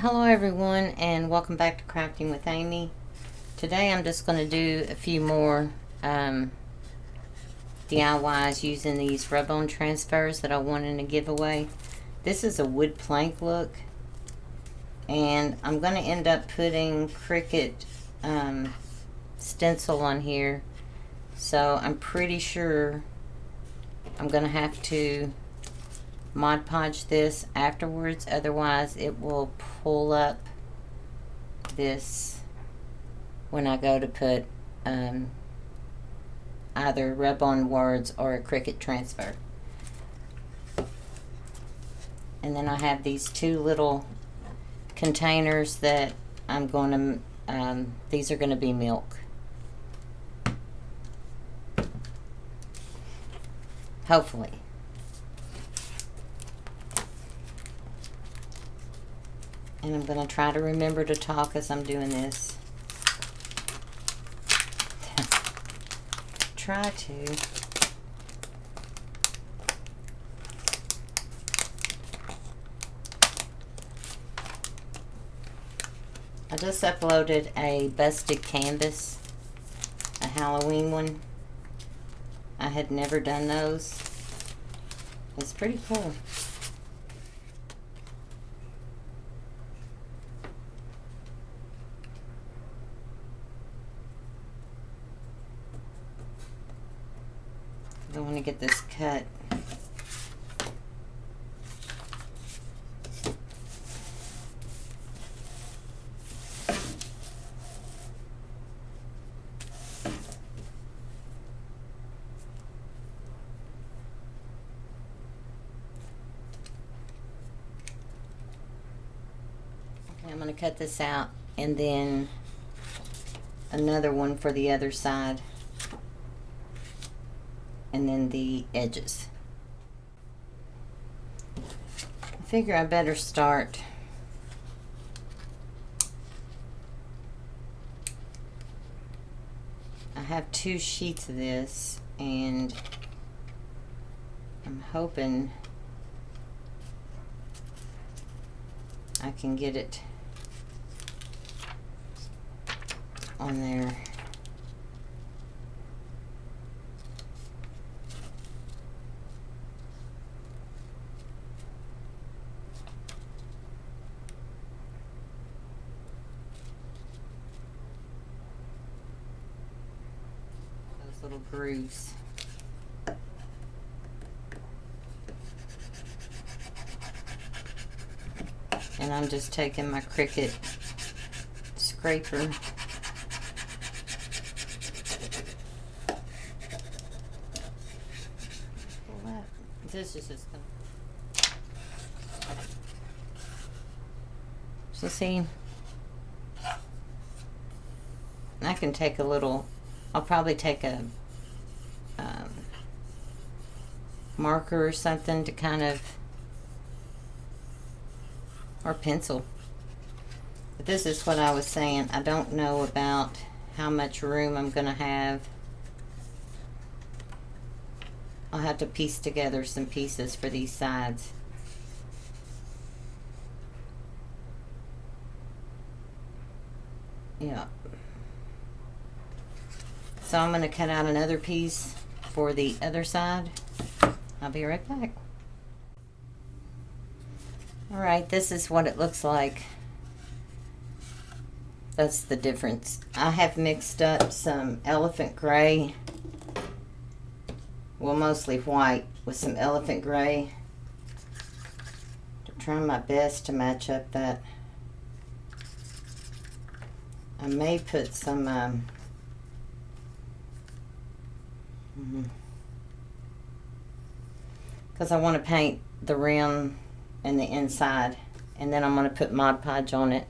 Hello everyone, and welcome back to Crafting with Amy. Today I'm just going to do a few more DIYs using these rub-on transfers that I wanted to give away. This is a wood plank look, and I'm going to end up putting Cricut stencil on here, so I'm pretty sure I'm going to have to Mod Podge this afterwards, otherwise it will pull up this when I go to put either rub-on words or a Cricut transfer. And then I have these two little containers that I'm going to, these are going to be milk. Hopefully. And I'm going to try to remember to talk as I'm doing this. Try to. I just uploaded a busted canvas, a Halloween one. I had never done those. It's pretty cool. I want to get this cut. Okay, I'm going to cut this out and then another one for the other side. And then the edges. I figure I better start I have 2 sheets of this, and I'm hoping I can get it on there. Little grooves. And I'm just taking my Cricut scraper . This is just gonna... So see, I can take a little, I'll probably take a marker or something to kind of, or pencil. But this is what I was saying. I don't know about how much room I'm going to have. I'll have to piece together some pieces for these sides. Yeah. So I'm going to cut out another piece for the other side. I'll be right back. Alright, this is what it looks like. That's the difference. I have mixed up some elephant gray, well, mostly white, with some elephant gray to try my best to match up that. I may put some because I want to paint the rim and the inside, and then I'm going to put Mod Podge on it.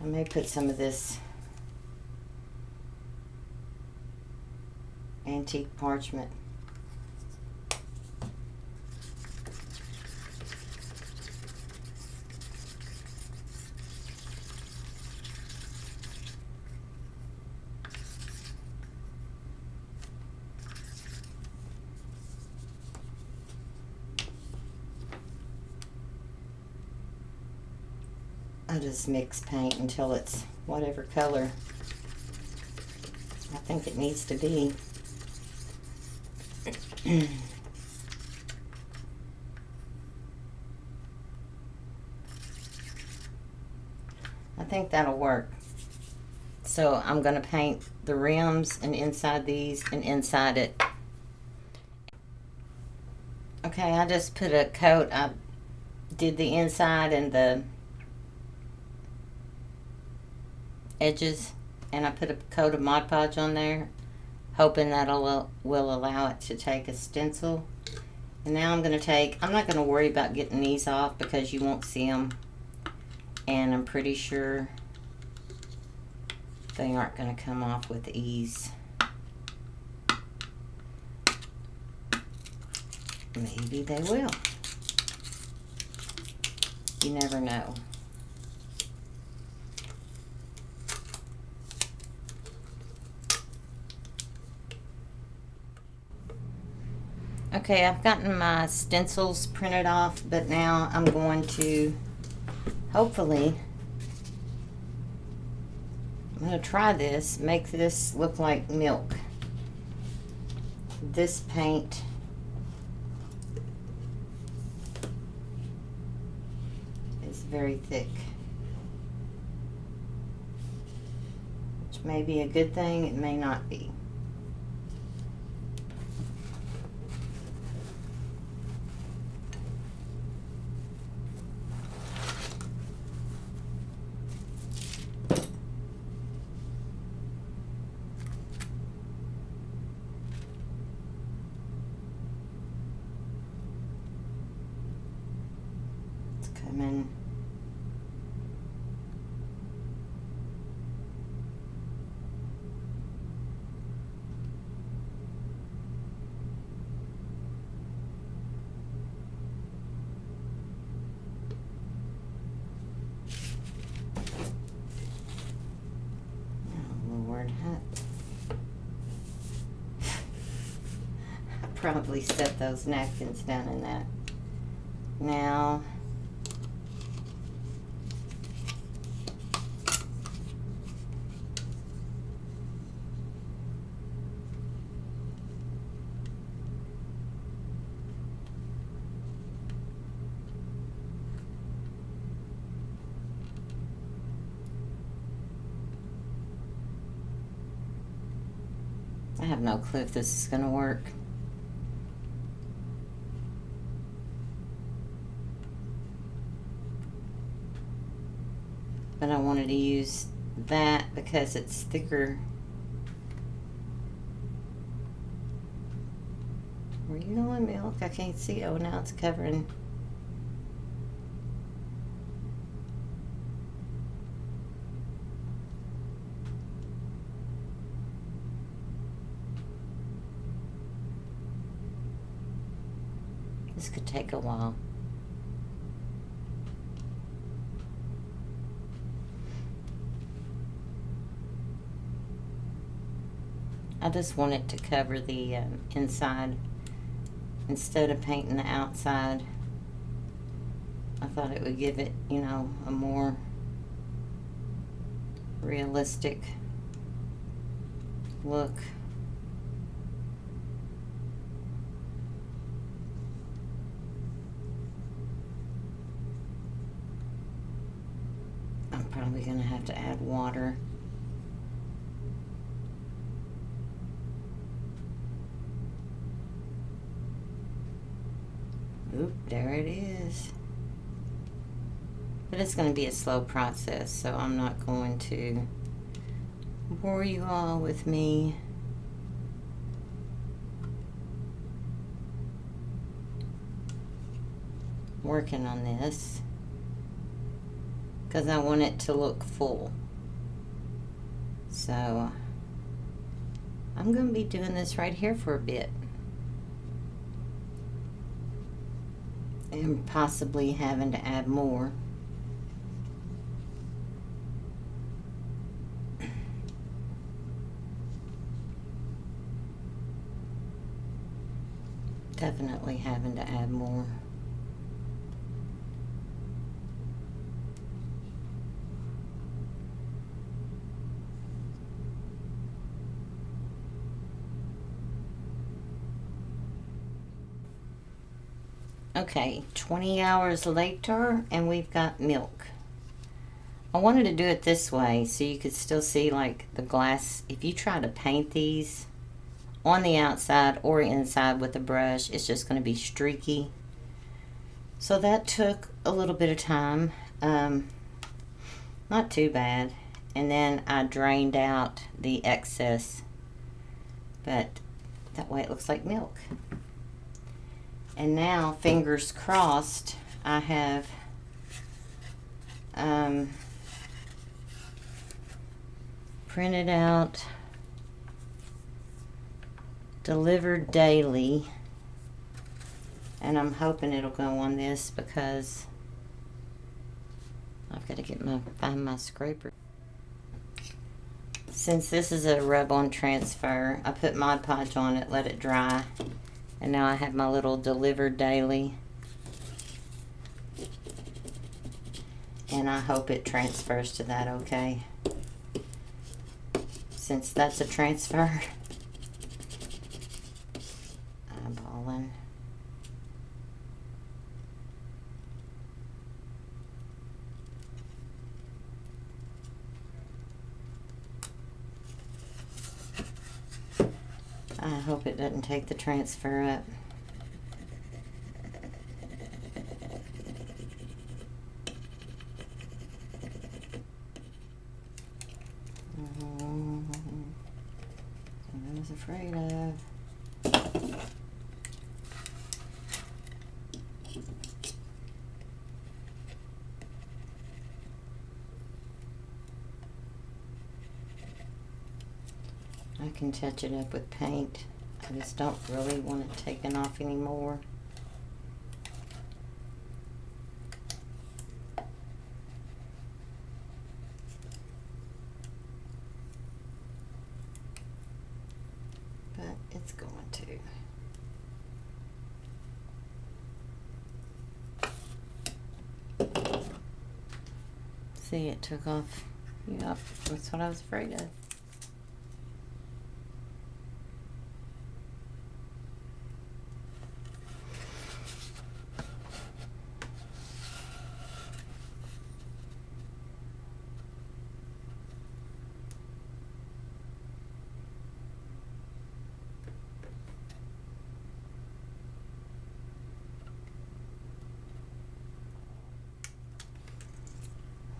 I may put some of this antique parchment. I just mix paint until it's whatever color I think it needs to be. I think that'll work. So I'm going to paint the rims and inside these and inside it. Okay, I just put a coat. I did the inside and the edges, and I put a coat of Mod Podge on there, hoping that will allow it to take a stencil. And now I'm going to take, I'm not going to worry about getting these off because you won't see them, and I'm pretty sure they aren't going to come off with ease. Maybe they will. You never know. Okay, I've gotten my stencils printed off, but now I'm going to, hopefully, I'm going to try this, make this look like milk. This paint is very thick, which may be a good thing, it may not be. Come in. Oh Lord, I probably set those napkins down in that. Now I have no clue if this is going to work. But I wanted to use that because it's thicker. Where you going, milk? I can't see. Oh, now it's covering. This could take a while. I just want it to cover the inside instead of painting the outside. I thought it would give it, you know, a more realistic look. I'm probably going to have to add water. Oop, there it is. But it's going to be a slow process, so I'm not going to bore you all with me. Working on this because I want it to look full. So I'm going to be doing this right here for a bit. And possibly having to add more. Definitely having to add more. Okay, 20 hours later, and we've got milk. I wanted to do it this way so you could still see like the glass. If you try to paint these on the outside or inside with a brush, it's just going to be streaky. So that took a little bit of time. Not too bad. And then I drained out the excess, but that way it looks like milk. And now, fingers crossed, I have printed out delivered daily, and I'm hoping it'll go on this because I've got to find my scraper. Since this is a rub-on transfer, I put Mod Podge on it, let it dry, and now I have my little delivered daily, and I hope it transfers to that okay, since that's a transfer. Eyeballing. I hope it doesn't take the transfer up. I was afraid of. I can touch it up with paint. I just don't really want it taken off anymore. But it's going to. See, it took off. Yep, that's what I was afraid of.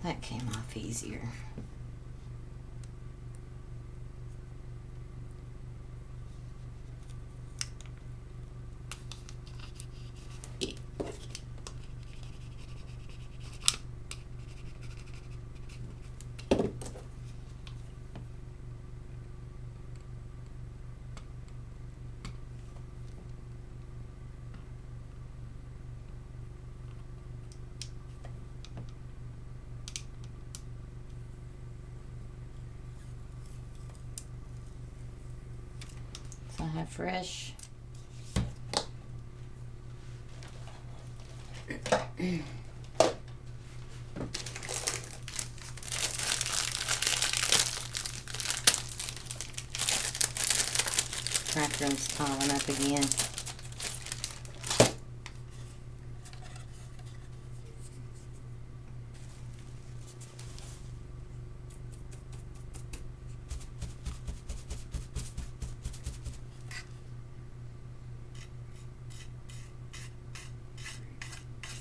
That came off easier. So I have fresh. Crackers piling up again.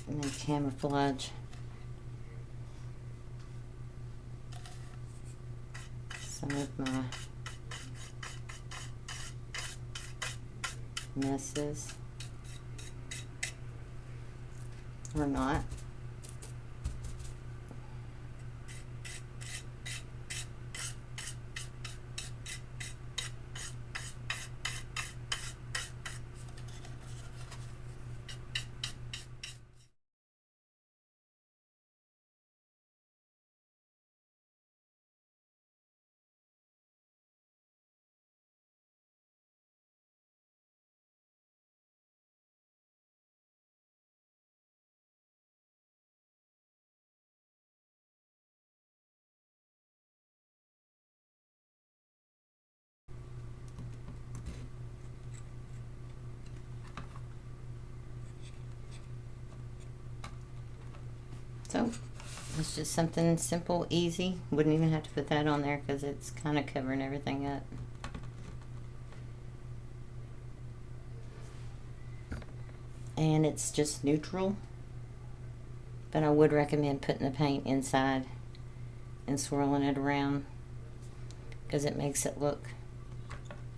And then camouflage some of my messes, or not. So it's just something simple, easy. Wouldn't even have to put that on there because it's kind of covering everything up. And it's just neutral, but I would recommend putting the paint inside and swirling it around because it makes it look,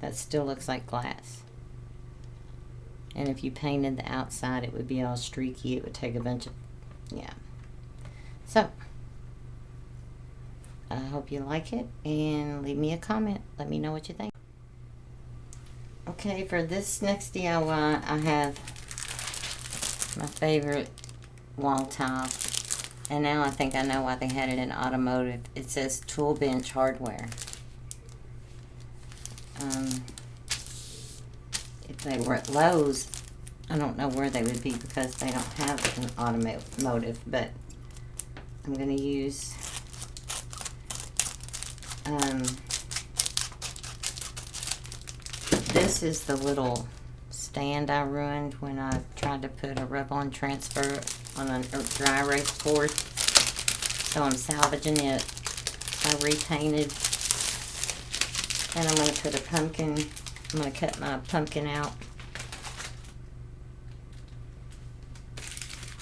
that still looks like glass. And if you painted the outside, it would be all streaky. It would take a bunch of, yeah. So I hope you like it, and leave me a comment. Let me know what you think. Okay, for this next DIY, I have my favorite wall tile, and now I think I know why they had it in automotive. It says tool bench hardware. If they were at Lowe's, I don't know where they would be because they don't have an automotive, but I'm going to use this is the little stand I ruined when I tried to put a rub-on transfer on a dry erase board. So I'm salvaging it. I repainted, and I'm going to put a pumpkin. I'm going to cut my pumpkin out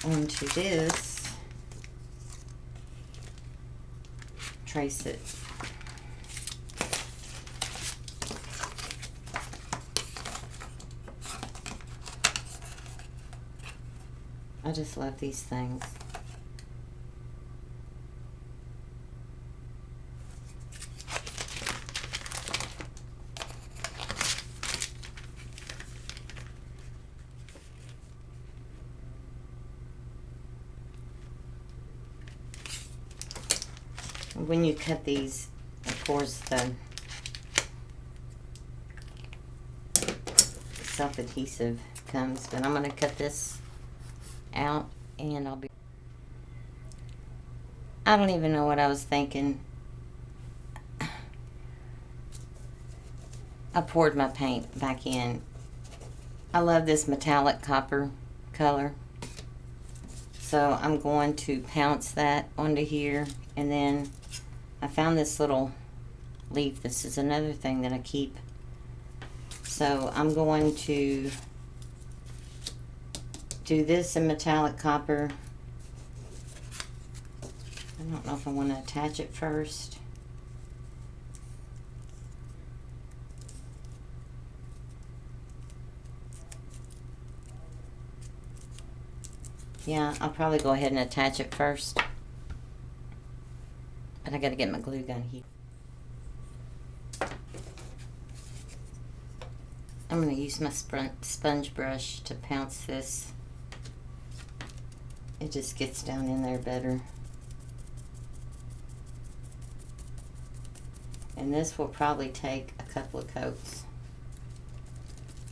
onto this. Trace it. I just love these things. When you cut these, of course, the self-adhesive comes, but I'm going to cut this out, and I don't even know what I was thinking. I poured my paint back in. I love this metallic copper color, so I'm going to pounce that onto here. And then I found this little leaf. This is another thing that I keep, so I'm going to do this in metallic copper. I don't know if I want to attach it first. Yeah, I'll probably go ahead and attach it first. But I gotta get my glue gun here. I'm gonna use my sponge brush to pounce this. It just gets down in there better. And this will probably take a couple of coats.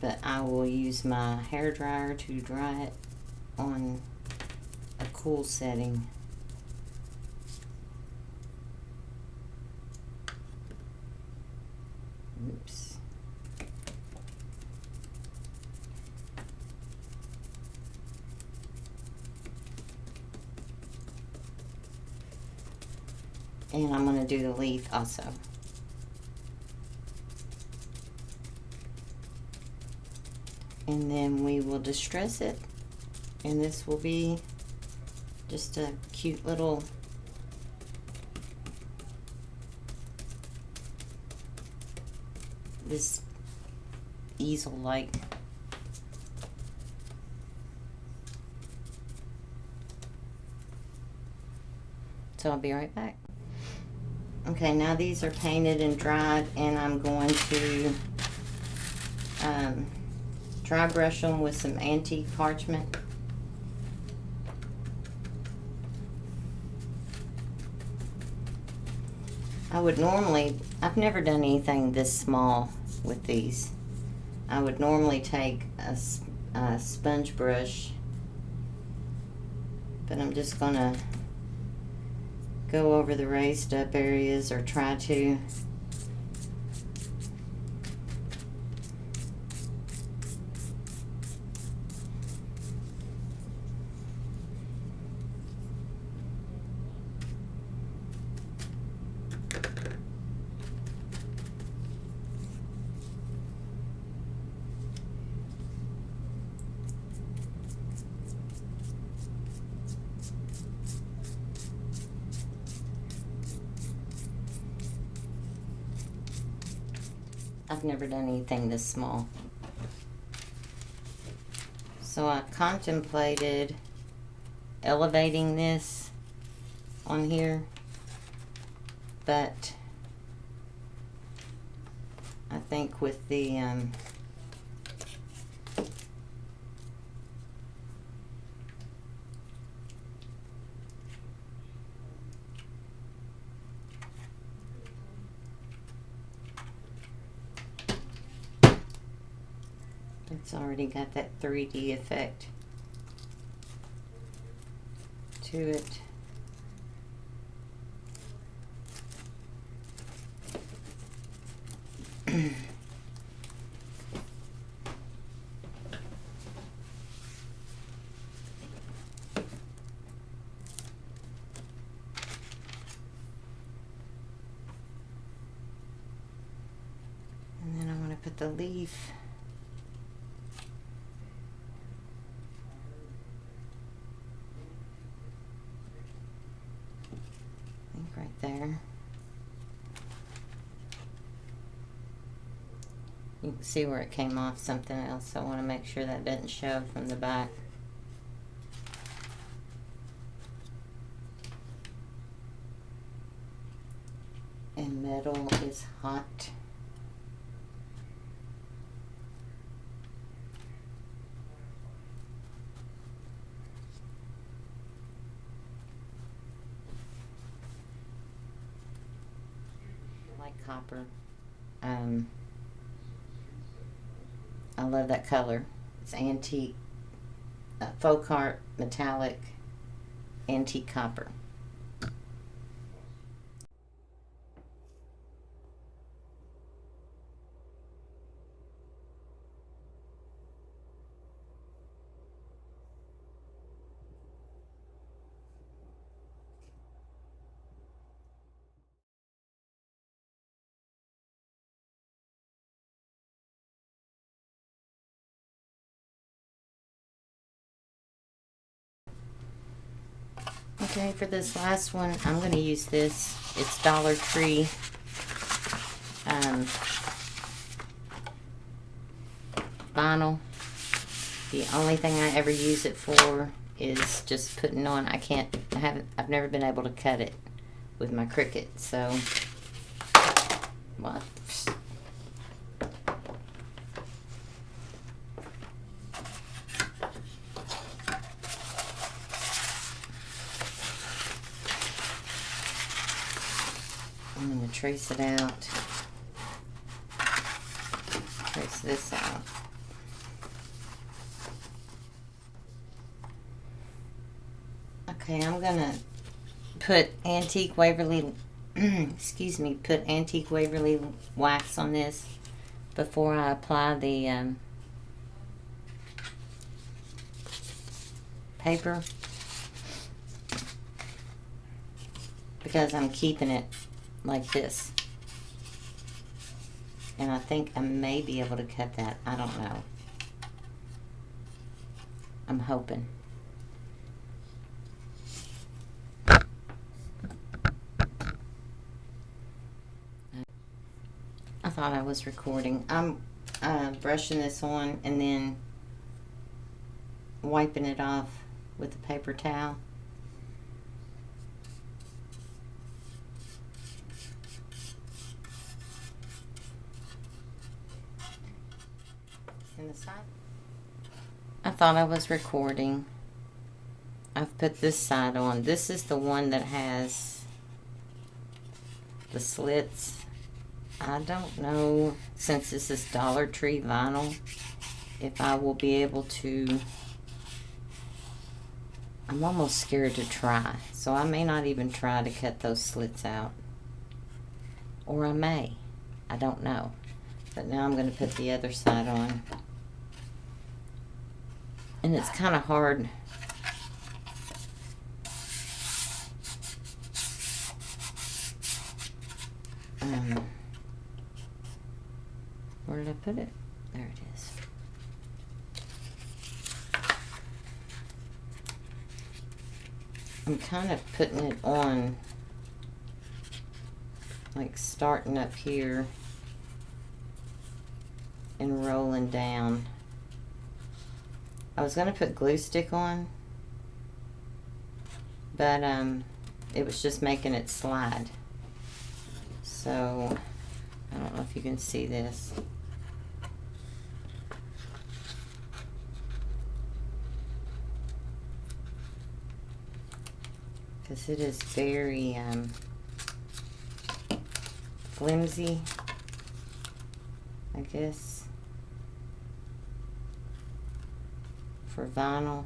But I will use my hair dryer to dry it on a cool setting. Oops. And I'm going to do the leaf also. And then we will distress it. And this will be just a cute little this easel-like. So I'll be right back. Okay, now these are painted and dried, and I'm going to dry brush them with some antique parchment. I would normally, I've never done anything this small with these. I would normally take a sponge brush, but I'm just gonna go over the raised up areas, or try to. I've never done anything this small. So I contemplated elevating this on here, but I think with the it's already got that 3D effect to it. And then I want to put the leaf right there. You can see where it came off something else, so I want to make sure that doesn't show from the back. And metal is hot. I like copper. I love that color. It's antique, faux art, metallic, antique copper. Okay, for this last one, I'm going to use this. It's Dollar Tree. Vinyl. The only thing I ever use it for is just putting on. I've never been able to cut it with my Cricut, so what? I'm going to trace it out. Trace this out. Okay, I'm going to put antique Waverly, excuse me, put antique Waverly wax on this before I apply the paper, because I'm keeping it like this. And I think I may be able to cut that. I don't know. I'm hoping. I thought I was recording. I'm brushing this on and then wiping it off with a paper towel. In the side. I thought I was recording. I've put this side on. This is the one that has the slits. I don't know, since this is Dollar Tree vinyl, if I will be able to. I'm almost scared to try, so I may not even try to cut those slits out. Or I may. I don't know. But now I'm going to put the other side on. And it's kind of hard. Where did I put it? There it is. I'm kind of putting it on, like starting up here and rolling down. I was going to put glue stick on, but it was just making it slide. So I don't know if you can see this. Because it is very flimsy, I guess, for vinyl.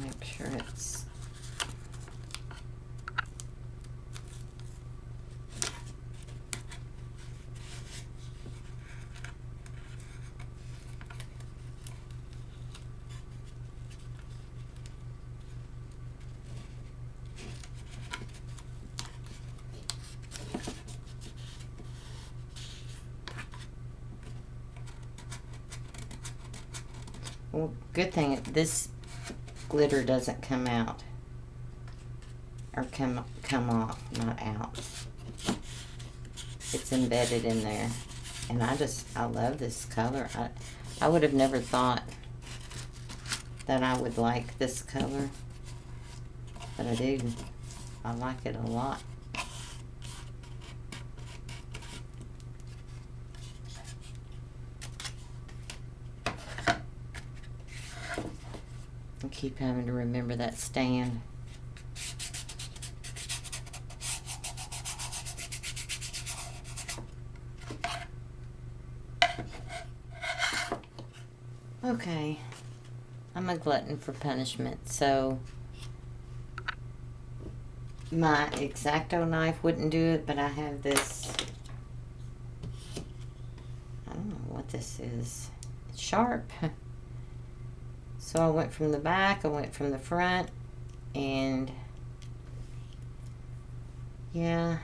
Make sure it's well, good thing this glitter doesn't come out or come off, not out. It's embedded in there, and I love this color. I would have never thought that I would like this color, but I do. I like it a lot. I keep having to remember that stand. Okay, I'm a glutton for punishment, so my X-Acto knife wouldn't do it, but I have this, I don't know what this is. It's sharp. So I went from the back, I went from the front, and yeah,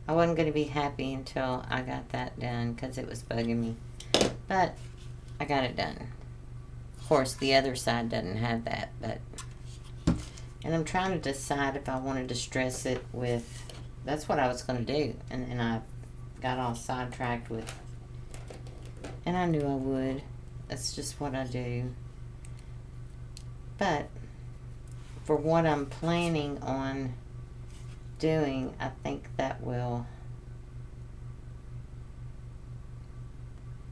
I wasn't going to be happy until I got that done because it was bugging me. But I got it done. Of course, the other side doesn't have that, but... And I'm trying to decide if I want to distress it with... That's what I was going to do. And then I got all sidetracked with... And I knew I would. That's just what I do. But for what I'm planning on doing, I think that will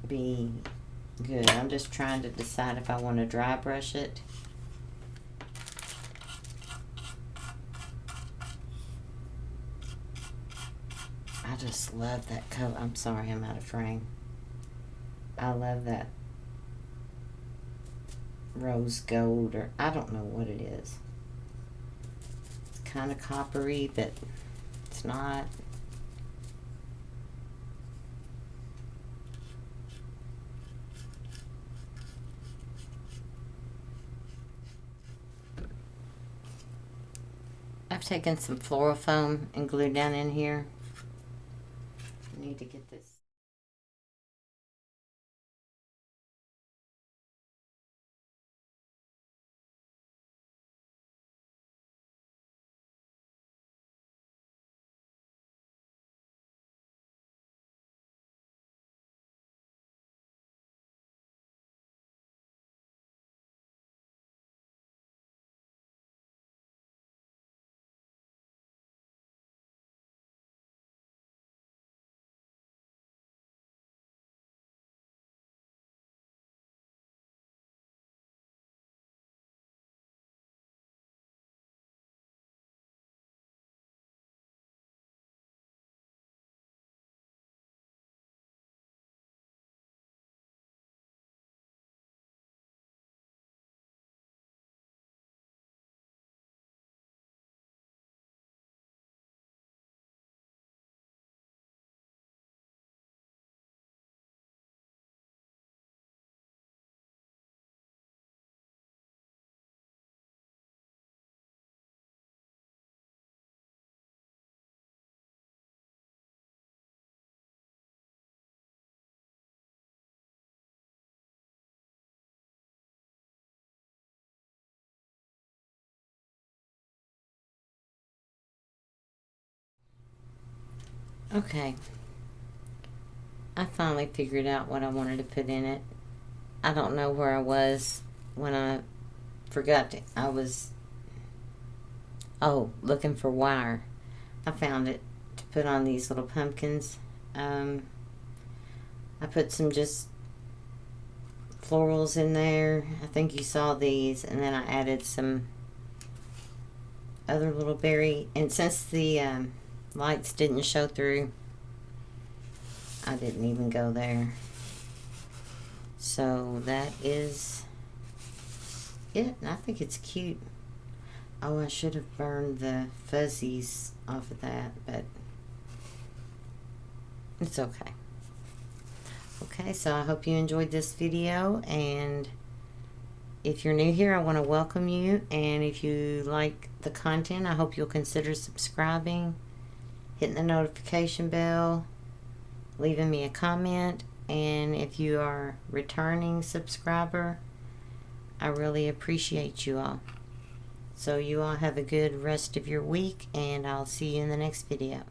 be good. I'm just trying to decide if I want to dry brush it. I just love that color. I'm sorry, I'm out of frame. I love that rose gold, or I don't know what it is. It's kind of coppery, but it's not. I've taken some floral foam and glued down in here. I need to get this. Okay. I finally figured out what I wanted to put in it. I don't know where I was when I forgot to, I was, looking for wire. I found it to put on these little pumpkins. I put some just florals in there. I think you saw these, and then I added some other little berry, and since the lights didn't show through, I didn't even go there. So that is it. I think it's cute. Oh, I should have burned the fuzzies off of that, but it's okay. Okay, so I hope you enjoyed this video, and if you're new here, I want to welcome you, and if you like the content, I hope you'll consider subscribing, hitting the notification bell, leaving me a comment, and if you are a returning subscriber, I really appreciate you all. So you all have a good rest of your week, and I'll see you in the next video.